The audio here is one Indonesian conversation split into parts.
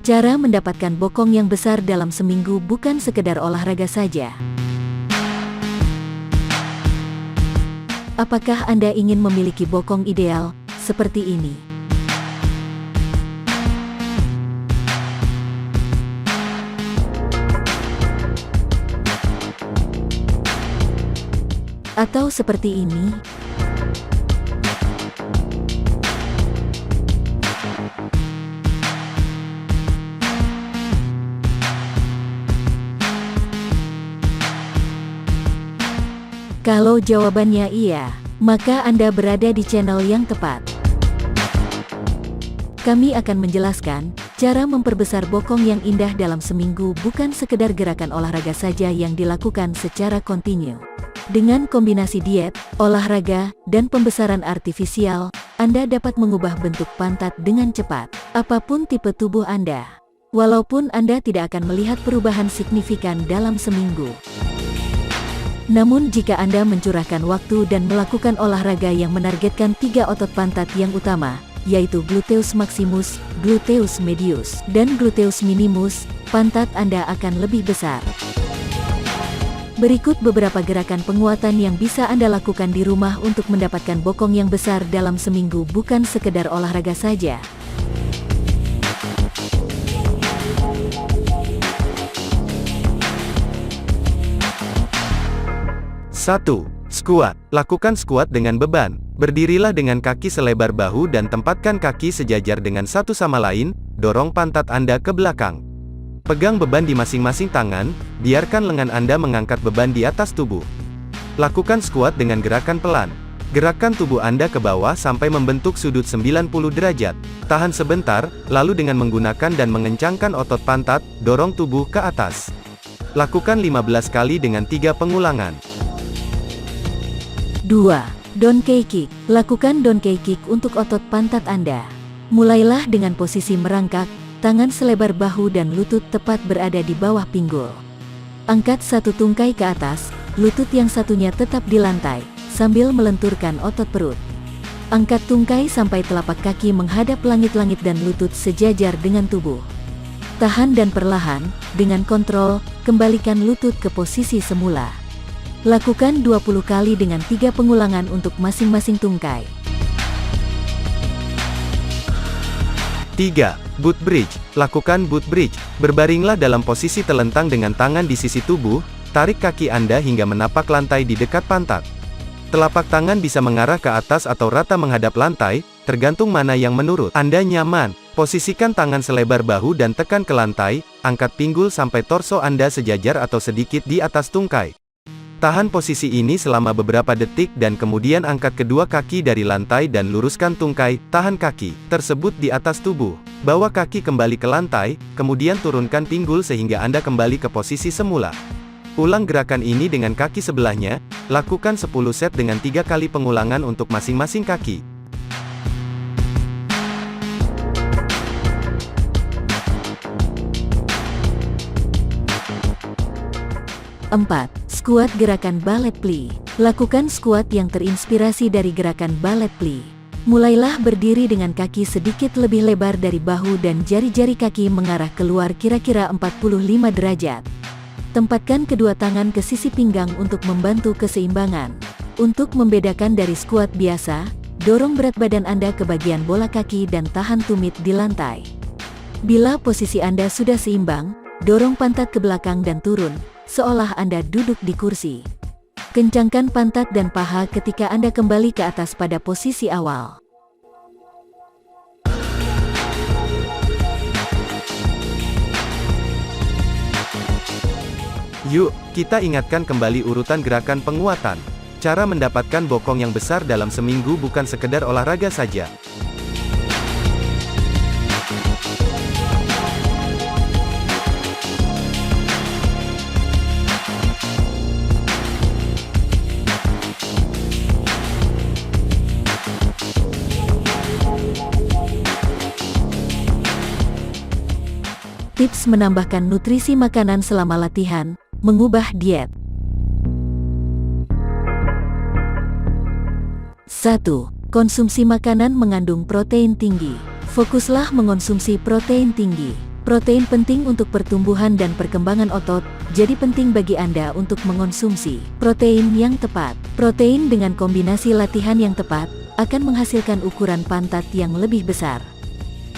Cara mendapatkan bokong yang besar dalam seminggu bukan sekedar olahraga saja. Apakah Anda ingin memiliki bokong ideal seperti ini? Atau seperti ini? Kalau jawabannya iya, maka Anda berada di channel yang tepat. Kami akan menjelaskan cara memperbesar bokong yang indah dalam seminggu bukan sekedar gerakan olahraga saja yang dilakukan secara kontinu. Dengan kombinasi diet, olahraga, dan pembesaran artifisial, Anda dapat mengubah bentuk pantat dengan cepat, apapun tipe tubuh Anda. Walaupun Anda tidak akan melihat perubahan signifikan dalam seminggu. Namun jika Anda mencurahkan waktu dan melakukan olahraga yang menargetkan 3 otot pantat yang utama, yaitu gluteus maximus, gluteus medius, dan gluteus minimus, pantat Anda akan lebih besar. Berikut beberapa gerakan penguatan yang bisa Anda lakukan di rumah untuk mendapatkan bokong yang besar dalam seminggu bukan sekedar olahraga saja. Satu. Squat. Lakukan squat dengan beban. Berdirilah dengan kaki selebar bahu dan tempatkan kaki sejajar dengan satu sama lain, dorong pantat Anda ke belakang. Pegang beban di masing-masing tangan, biarkan lengan Anda mengangkat beban di atas tubuh. Lakukan squat dengan gerakan pelan. Gerakan tubuh Anda ke bawah sampai membentuk sudut 90 derajat. Tahan sebentar, lalu dengan menggunakan dan mengencangkan otot pantat, dorong tubuh ke atas. Lakukan 15 kali dengan 3 pengulangan. 2. Donkey kick. Lakukan donkey kick untuk otot pantat Anda. Mulailah dengan posisi merangkak, tangan selebar bahu dan lutut tepat berada di bawah pinggul. Angkat satu tungkai ke atas, lutut yang satunya tetap di lantai, sambil melenturkan otot perut. Angkat tungkai sampai telapak kaki menghadap langit-langit dan lutut sejajar dengan tubuh. Tahan dan perlahan, dengan kontrol, kembalikan lutut ke posisi semula. Lakukan 20 kali dengan 3 pengulangan untuk masing-masing tungkai. 3. Butt bridge. Lakukan butt bridge. Berbaringlah dalam posisi telentang dengan tangan di sisi tubuh, tarik kaki Anda hingga menapak lantai di dekat pantat. Telapak tangan bisa mengarah ke atas atau rata menghadap lantai, tergantung mana yang menurut Anda nyaman. Posisikan tangan selebar bahu dan tekan ke lantai, angkat pinggul sampai torso Anda sejajar atau sedikit di atas tungkai. Tahan posisi ini selama beberapa detik dan kemudian angkat kedua kaki dari lantai dan luruskan tungkai, tahan kaki tersebut di atas tubuh. Bawa kaki kembali ke lantai, kemudian turunkan pinggul sehingga Anda kembali ke posisi semula. Ulang gerakan ini dengan kaki sebelahnya, lakukan 10 set dengan 3 kali pengulangan untuk masing-masing kaki. 4. Squat gerakan ballet plie. Lakukan squat yang terinspirasi dari gerakan ballet plie. Mulailah berdiri dengan kaki sedikit lebih lebar dari bahu dan jari-jari kaki mengarah keluar kira-kira 45 derajat. Tempatkan kedua tangan ke sisi pinggang untuk membantu keseimbangan. Untuk membedakan dari squat biasa, dorong berat badan Anda ke bagian bola kaki dan tahan tumit di lantai. Bila posisi Anda sudah seimbang, dorong pantat ke belakang dan turun, seolah Anda duduk di kursi. Kencangkan pantat dan paha ketika Anda kembali ke atas pada posisi awal. Yuk, kita ingatkan kembali urutan gerakan penguatan. Cara mendapatkan bokong yang besar dalam seminggu bukan sekedar olahraga saja. Tips menambahkan nutrisi makanan selama latihan, mengubah diet. 1. Konsumsi makanan mengandung protein tinggi. Fokuslah mengonsumsi protein tinggi. Protein penting untuk pertumbuhan dan perkembangan otot, jadi penting bagi Anda untuk mengonsumsi protein yang tepat. Protein dengan kombinasi latihan yang tepat akan menghasilkan ukuran pantat yang lebih besar.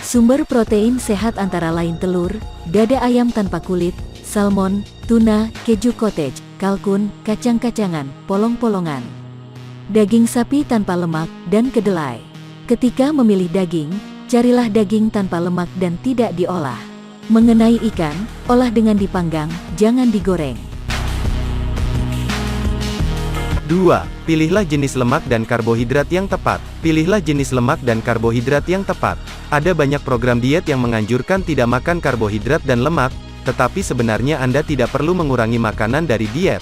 Sumber protein sehat antara lain telur, dada ayam tanpa kulit, salmon, tuna, keju cottage, kalkun, kacang-kacangan, polong-polongan, daging sapi tanpa lemak, dan kedelai. Ketika memilih daging, carilah daging tanpa lemak dan tidak diolah. Mengenai ikan, olah dengan dipanggang, jangan digoreng. 2. Pilihlah jenis lemak dan karbohidrat yang tepat. Pilihlah jenis lemak dan karbohidrat yang tepat. Ada banyak program diet yang menganjurkan tidak makan karbohidrat dan lemak, tetapi sebenarnya Anda tidak perlu mengurangi makanan dari diet,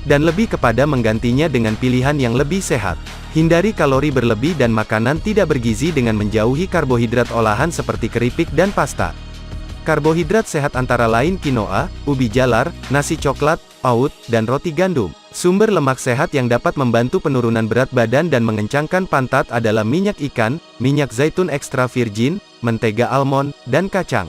dan lebih kepada menggantinya dengan pilihan yang lebih sehat. Hindari kalori berlebih dan makanan tidak bergizi dengan menjauhi karbohidrat olahan seperti keripik dan pasta. Karbohidrat sehat antara lain quinoa, ubi jalar, nasi coklat, oat, dan roti gandum. Sumber lemak sehat yang dapat membantu penurunan berat badan dan mengencangkan pantat adalah minyak ikan, minyak zaitun ekstra virgin, mentega almond, dan kacang.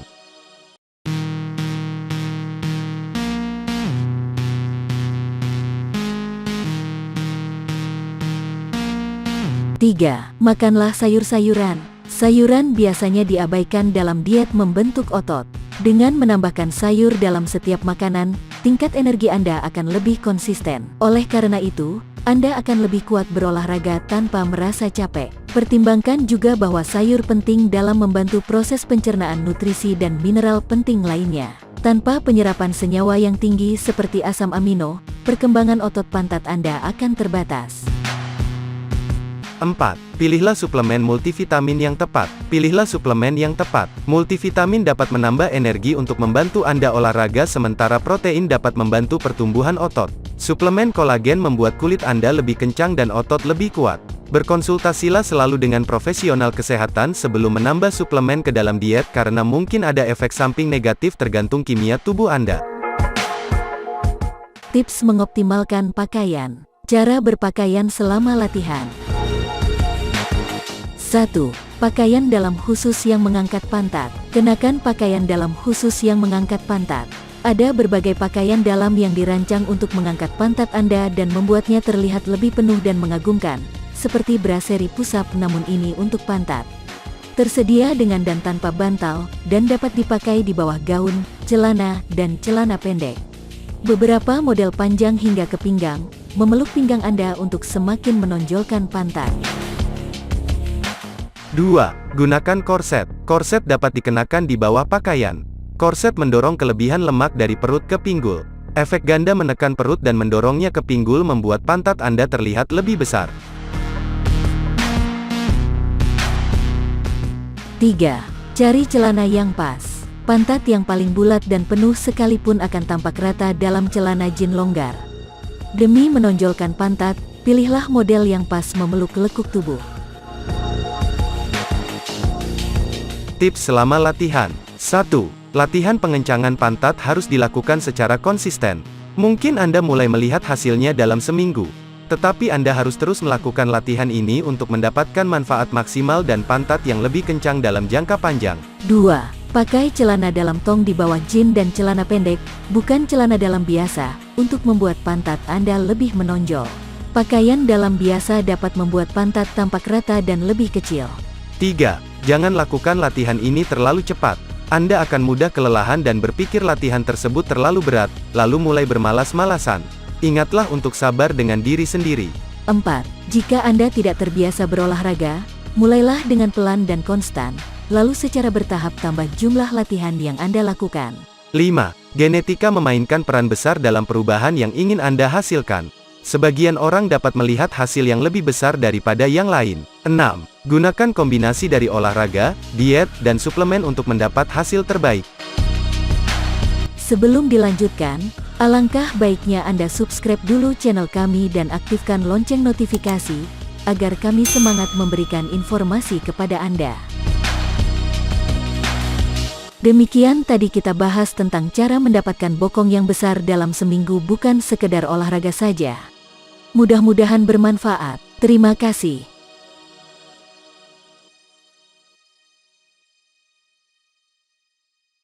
Tiga, makanlah sayur-sayuran. Sayuran biasanya diabaikan dalam diet membentuk otot. Dengan menambahkan sayur dalam setiap makanan, tingkat energi Anda akan lebih konsisten. Oleh karena itu, Anda akan lebih kuat berolahraga tanpa merasa capek. Pertimbangkan juga bahwa sayur penting dalam membantu proses pencernaan nutrisi dan mineral penting lainnya. Tanpa penyerapan senyawa yang tinggi seperti asam amino, perkembangan otot pantat Anda akan terbatas. 4. Pilihlah suplemen multivitamin yang tepat. Pilihlah suplemen yang tepat. Multivitamin dapat menambah energi untuk membantu Anda olahraga sementara protein dapat membantu pertumbuhan otot. Suplemen kolagen membuat kulit Anda lebih kencang dan otot lebih kuat. Berkonsultasilah selalu dengan profesional kesehatan sebelum menambah suplemen ke dalam diet karena mungkin ada efek samping negatif tergantung kimia tubuh Anda. Tips mengoptimalkan pakaian. Cara berpakaian selama latihan. 1. Pakaian dalam khusus yang mengangkat pantat. Kenakan pakaian dalam khusus yang mengangkat pantat. Ada berbagai pakaian dalam yang dirancang untuk mengangkat pantat Anda dan membuatnya terlihat lebih penuh dan mengagumkan, seperti brasserie push-up namun ini untuk pantat. Tersedia dengan dan tanpa bantal, dan dapat dipakai di bawah gaun, celana, dan celana pendek. Beberapa model panjang hingga ke pinggang, memeluk pinggang Anda untuk semakin menonjolkan pantat. 2. Gunakan korset. Korset dapat dikenakan di bawah pakaian. Korset mendorong kelebihan lemak dari perut ke pinggul. Efek ganda menekan perut dan mendorongnya ke pinggul membuat pantat Anda terlihat lebih besar. 3. Cari celana yang pas. Pantat yang paling bulat dan penuh sekalipun akan tampak rata dalam celana jean longgar. Demi menonjolkan pantat, pilihlah model yang pas memeluk lekuk tubuh. Tips selama latihan. 1. Latihan pengencangan pantat harus dilakukan secara konsisten. Mungkin Anda mulai melihat hasilnya dalam seminggu, tetapi Anda harus terus melakukan latihan ini untuk mendapatkan manfaat maksimal dan pantat yang lebih kencang dalam jangka panjang. 2. Pakai celana dalam tong di bawah jean dan celana pendek, bukan celana dalam biasa, untuk membuat pantat Anda lebih menonjol. Pakaian dalam biasa dapat membuat pantat tampak rata dan lebih kecil. 3. Jangan lakukan latihan ini terlalu cepat. Anda akan mudah kelelahan dan berpikir latihan tersebut terlalu berat, lalu mulai bermalas-malasan. Ingatlah untuk sabar dengan diri sendiri. 4. Jika Anda tidak terbiasa berolahraga, mulailah dengan pelan dan konstan, lalu secara bertahap tambah jumlah latihan yang Anda lakukan. 5. Genetika memainkan peran besar dalam perubahan yang ingin Anda hasilkan. Sebagian orang dapat melihat hasil yang lebih besar daripada yang lain. 6. Gunakan kombinasi dari olahraga, diet, dan suplemen untuk mendapat hasil terbaik. Sebelum dilanjutkan, alangkah baiknya Anda subscribe dulu channel kami dan aktifkan lonceng notifikasi, agar kami semangat memberikan informasi kepada Anda. Demikian tadi kita bahas tentang cara mendapatkan bokong yang besar dalam seminggu, bukan sekedar olahraga saja. Mudah-mudahan bermanfaat. Terima kasih.